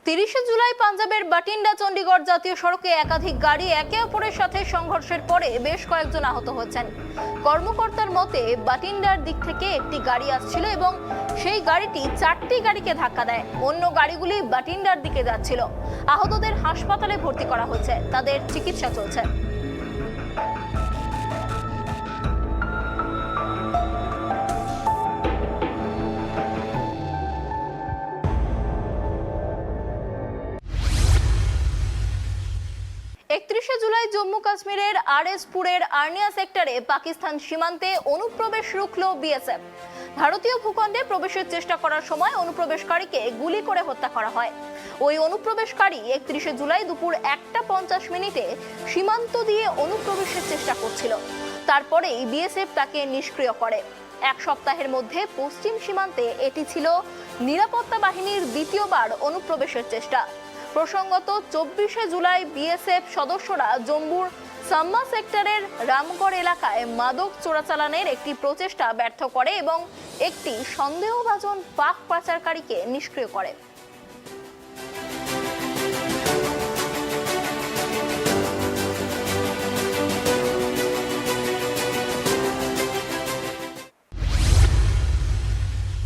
30শে জুলাই পাঞ্জাবের বাটিন্ডা চণ্ডীগড় জাতীয় সড়কে একাধিক গাড়ি একে অপরের সাথে সংঘর্ষের পরে বেশ কয়েকজন আহত হয়েছেন। কর্মকর্তার মতে বাটিন্ডার দিক থেকে একটি গাড়ি আসছিল এবং সেই গাড়িটি 4টি গাড়িকে ধাক্কা দেয়। অন্য গাড়িগুলি বাটিন্ডার দিকে যাচ্ছিল। আহতদের হাসপাতালে ভর্তি করা হয়েছে, তাদের চিকিৎসা চলছে। 31শে জুলাই জম্মু কাশ্মীরের আরএসপুরের আর্নিয়া সেক্টরে পাকিস্তান সীমান্তে অনুপ্রবেশ রুখল বিএসএফ। ভারতীয় ভূখণ্ডে প্রবেশের চেষ্টা করার সময় অনুপ্রবেশকারীকে গুলি করে হত্যা করা হয়। ওই অনুপ্রবেশকারী 31শে জুলাই দুপুর 1:50 সীমান্ত দিয়ে অনুপ্রবেশের চেষ্টা করছিল। তারপরেই বিএসএফ তাকে নিষ্ক্রিয় করে। এক সপ্তাহের মধ্যে পশ্চিম সীমান্তে এটি ছিল নিরাপত্তা বাহিনীর দ্বিতীয়বার অনুপ্রবেশের চেষ্টা। প্রসঙ্গত 24শে জুলাই বিএসএফ সদস্যরা জম্মুর সাম্মা সেক্টরের রামগড় এলাকায় মাদক চোরাচালানের একটি প্রচেষ্টা ব্যর্থ করে এবং একটি সন্দেহভাজন পাক পাচারকারীকে নিষ্ক্রিয় করে।